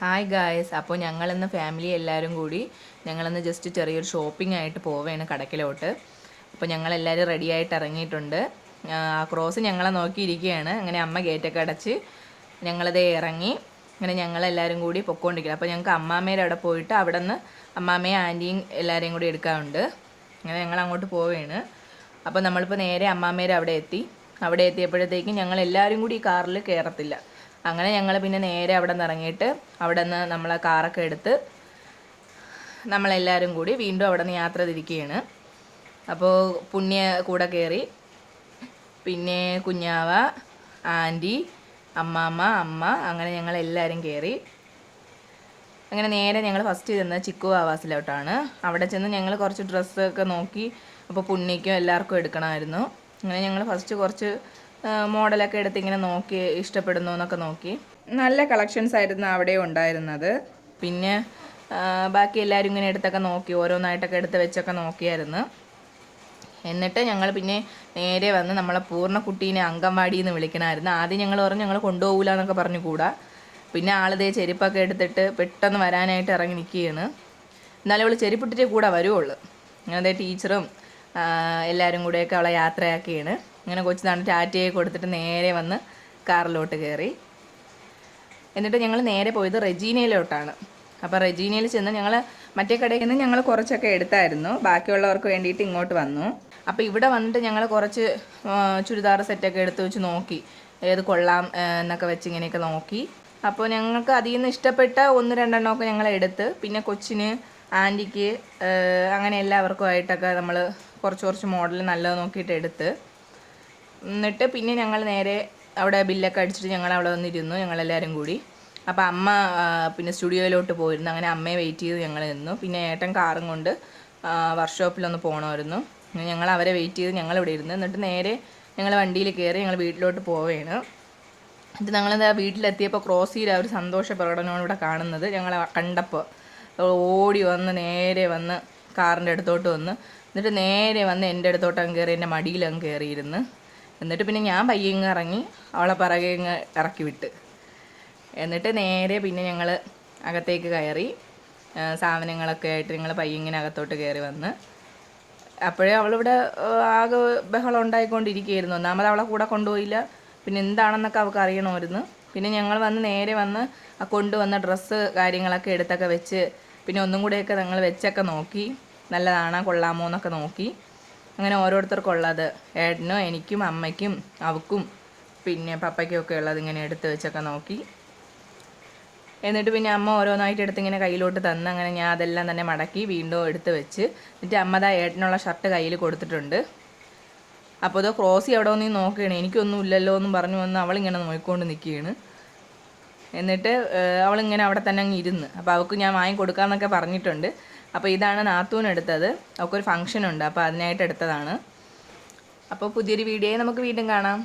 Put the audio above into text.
Hi guys, അപ്പോൾ ഞങ്ങളിന്ന് family എല്ലാവരും കൂടി ഞങ്ങളിന്ന് ജസ്റ്റ് ചെറിയൊരു ഷോപ്പിംഗ് ആയിട്ട് പോവുകയാണ് കടക്കിലോട്ട്. അപ്പോൾ ഞങ്ങളെല്ലാവരും റെഡി ആയിട്ട് ഇറങ്ങിയിട്ടുണ്ട്. ക്രോസ് ഞങ്ങളെ നോക്കിയിരിക്കുകയാണ്. അങ്ങനെ അമ്മ ഗേറ്റൊക്കെ അടച്ച് ഞങ്ങളതേ ഇറങ്ങി. അങ്ങനെ ഞങ്ങളെല്ലാവരും കൂടി പൊക്കോണ്ടിരിക്കുക. അപ്പോൾ ഞങ്ങൾക്ക് അമ്മാമ്മേരെ അവിടെ പോയിട്ട് അവിടെ നിന്ന് അമ്മാമ്മയും ആൻറ്റിയും എല്ലാവരെയും കൂടി എടുക്കാറുണ്ട്. അങ്ങനെ ഞങ്ങൾ അങ്ങോട്ട് പോവുകയാണ്. അപ്പോൾ നമ്മളിപ്പോൾ നേരെ അമ്മാമ്മേരെ അവിടെ എത്തി. അവിടെ എത്തിയപ്പോഴത്തേക്കും ഞങ്ങളെല്ലാവരും കൂടി ഈ കാറിൽ കയറത്തില്ല. അങ്ങനെ ഞങ്ങൾ പിന്നെ നേരെ അവിടെ നിന്ന് ഇറങ്ങിയിട്ട് അവിടെ നിന്ന് നമ്മളെ കാറൊക്കെ എടുത്ത് നമ്മളെല്ലാവരും കൂടി വീണ്ടും അവിടെ നിന്ന് യാത്ര തിരിക്കുകയാണ്. അപ്പോൾ പുണ്യ കൂടെ കയറി, പിന്നെ കുഞ്ഞാവ, ആൻറ്റി, അമ്മാമ്മ, അമ്മ, അങ്ങനെ ഞങ്ങളെല്ലാവരും കയറി. അങ്ങനെ നേരെ ഞങ്ങൾ ഫസ്റ്റ് ചെന്നത് ചിക്കു ആവാസിലോട്ടാണ്. അവിടെ ചെന്ന് ഞങ്ങൾ കുറച്ച് ഡ്രസ്സൊക്കെ നോക്കി. അപ്പോൾ പുണ്യയ്ക്കും എല്ലാവർക്കും എടുക്കണമായിരുന്നു. അങ്ങനെ ഞങ്ങൾ ഫസ്റ്റ് കുറച്ച് മോഡലൊക്കെ എടുത്ത് ഇങ്ങനെ നോക്കി ഇഷ്ടപ്പെടുന്നു എന്നൊക്കെ നോക്കി. നല്ല കളക്ഷൻസ് ആയിരുന്നു അവിടെ ഉണ്ടായിരുന്നത്. പിന്നെ ബാക്കി എല്ലാവരും ഇങ്ങനെ എടുത്തൊക്കെ നോക്കി, ഓരോന്നായിട്ടൊക്കെ എടുത്ത് വെച്ചൊക്കെ നോക്കിയായിരുന്നു. എന്നിട്ട് ഞങ്ങൾ പിന്നെ നേരെ വന്ന് നമ്മളെ പൂർണ്ണക്കുട്ടീനെ അംഗൻവാടിയിൽ നിന്ന് വിളിക്കണമായിരുന്നു. ആദ്യം ഞങ്ങൾ പറഞ്ഞു ഞങ്ങൾ കൊണ്ടുപോകില്ല എന്നൊക്കെ പറഞ്ഞു കൂടാ. പിന്നെ ആളിതേ ചെരുപ്പൊക്കെ എടുത്തിട്ട് പെട്ടെന്ന് വരാനായിട്ട് ഇറങ്ങി നിൽക്കുകയാണ്. എന്നാലും അവൾ ചെരുപ്പിട്ടിട്ടേ കൂടെ വരുവുള്ളൂ. അങ്ങനെ ടീച്ചറും എല്ലാവരും കൂടെയൊക്കെ അവളെ യാത്രയാക്കിയാണ്. അങ്ങനെ കൊച്ചിനാണ് ടാറ്റയെ കൊടുത്തിട്ട് നേരെ വന്ന് കാറിലോട്ട് കയറി. എന്നിട്ട് ഞങ്ങൾ നേരെ പോയത് റെജീനയിലോട്ടാണ്. അപ്പോൾ റെജീനയിൽ ചെന്ന് ഞങ്ങൾ മറ്റേ കടയിൽ നിന്ന് ഞങ്ങൾ കുറച്ചൊക്കെ എടുത്തായിരുന്നു. ബാക്കിയുള്ളവർക്ക് വേണ്ടിയിട്ട് ഇങ്ങോട്ട് വന്നു. അപ്പോൾ ഇവിടെ വന്നിട്ട് ഞങ്ങൾ കുറച്ച് ചുരിദാർ സെറ്റൊക്കെ എടുത്ത് വെച്ച് നോക്കി, ഏത് കൊള്ളാം എന്നൊക്കെ വെച്ച് ഇങ്ങനെയൊക്കെ നോക്കി. അപ്പോൾ ഞങ്ങൾക്ക് അതിൽ നിന്ന് ഇഷ്ടപ്പെട്ട 1-2 ഞങ്ങൾ എടുത്ത്, പിന്നെ കൊച്ചിന്, ആൻറ്റിക്ക്, അങ്ങനെ എല്ലാവർക്കുമായിട്ടൊക്കെ നമ്മൾ കുറച്ച് മോഡൽ നല്ലത് നോക്കിയിട്ട് എടുത്ത്. എന്നിട്ട് പിന്നെ ഞങ്ങൾ നേരെ അവിടെ ബില്ലൊക്കെ അടിച്ചിട്ട് ഞങ്ങൾ അവിടെ വന്നിരുന്നു ഞങ്ങളെല്ലാവരും കൂടി. അപ്പോൾ അമ്മ പിന്നെ സ്റ്റുഡിയോയിലോട്ട് പോയിരുന്നു. അങ്ങനെ അമ്മയെ വെയിറ്റ് ചെയ്ത് ഞങ്ങൾ നിന്നു. പിന്നെ ഏട്ടൻ കാറും കൊണ്ട് വർക്ക്ഷോപ്പിലൊന്ന് പോകണമായിരുന്നു. ഞങ്ങൾ അവരെ വെയിറ്റ് ചെയ്ത് ഞങ്ങളിവിടെ ഇരുന്നു. എന്നിട്ട് നേരെ ഞങ്ങൾ വണ്ടിയിൽ കയറി ഞങ്ങൾ വീട്ടിലോട്ട് പോവുകയാണ്. എന്നിട്ട് ഞങ്ങളെന്താ വീട്ടിലെത്തിയപ്പോൾ ക്രോസിയിൽ ഒരു സന്തോഷ പ്രകടനമാണ് ഇവിടെ കാണുന്നത്. ഞങ്ങൾ കണ്ടപ്പോൾ ഓടി വന്ന് നേരെ വന്ന് കാറിൻ്റെ അടുത്തോട്ട് വന്ന്, എന്നിട്ട് നേരെ വന്ന് എൻ്റെ അടുത്തോട്ടങ്ങ് കയറി എൻ്റെ മടിയിലങ്ങ് കയറിയിരുന്ന്. എന്നിട്ട് പിന്നെ ഞാൻ പയ്യങ്ങ് ഇറങ്ങി അവളെ പിറകെ അങ്ങ് ഇറക്കി വിട്ട്. എന്നിട്ട് നേരെ പിന്നെ ഞങ്ങൾ അകത്തേക്ക് കയറി സാധനങ്ങളൊക്കെ ആയിട്ട് ഞങ്ങൾ പയ്യങ്ങിന് അകത്തോട്ട് കയറി വന്ന്. അപ്പോഴേ അവളിവിടെ ആകെ ബഹളം ഉണ്ടായിക്കൊണ്ടിരിക്കുകയായിരുന്നു. ഒന്നാമത് അവളെ കൂടെ കൊണ്ടുപോയില്ല. പിന്നെ എന്താണെന്നൊക്കെ അവൾക്ക് അറിയണമായിരുന്നു. പിന്നെ ഞങ്ങൾ വന്ന് നേരെ വന്ന് കൊണ്ടുവന്ന ഡ്രസ്സ് കാര്യങ്ങളൊക്കെ എടുത്തൊക്കെ വെച്ച്, പിന്നെ ഒന്നും കൂടെയൊക്കെ ഞങ്ങൾ വെച്ചൊക്കെ നോക്കി, നല്ലതാണോ കൊള്ളാമോ എന്നൊക്കെ നോക്കി. അങ്ങനെ ഓരോരുത്തർക്കുള്ളത്, ഏട്ടനും എനിക്കും അമ്മയ്ക്കും അവക്കും പിന്നെ പപ്പയ്ക്കും ഒക്കെ ഉള്ളത് ഇങ്ങനെ എടുത്ത് വെച്ചൊക്കെ നോക്കി. എന്നിട്ട് പിന്നെ അമ്മ ഓരോന്നായിട്ട് എടുത്ത് ഇങ്ങനെ കയ്യിലോട്ട് തന്ന്. അങ്ങനെ ഞാൻ അതെല്ലാം തന്നെ മടക്കി വീണ്ടും എടുത്ത് വെച്ച്. എന്നിട്ട് അമ്മ ഏട്ടനുള്ള ഷർട്ട് കയ്യിൽ കൊടുത്തിട്ടുണ്ട്. അപ്പോൾ ഇത് ക്രോസി അവിടെ ഒന്ന് നോക്കുകയാണ്. എനിക്കൊന്നും ഇല്ലല്ലോ എന്നും പറഞ്ഞു വന്ന് അവളിങ്ങനെ നോക്കിക്കൊണ്ട് നിൽക്കുകയാണ്. എന്നിട്ട് അവളിങ്ങനെ അവിടെ തന്നെ അങ്ങ് ഇരുന്ന്. അപ്പോൾ അവൾക്ക് ഞാൻ വാങ്ങി കൊടുക്കാമെന്നൊക്കെ പറഞ്ഞിട്ടുണ്ട്. അപ്പോൾ ഇതാണ് നാത്തൂൻ എടുത്തത്. അവൾക്കൊരു ഫംഗ്ഷൻ ഉണ്ട്, അപ്പോൾ അതിനായിട്ട് എടുത്തതാണ്. അപ്പോൾ പുതിയൊരു വീഡിയോയിൽ നമുക്ക് വീണ്ടും കാണാം.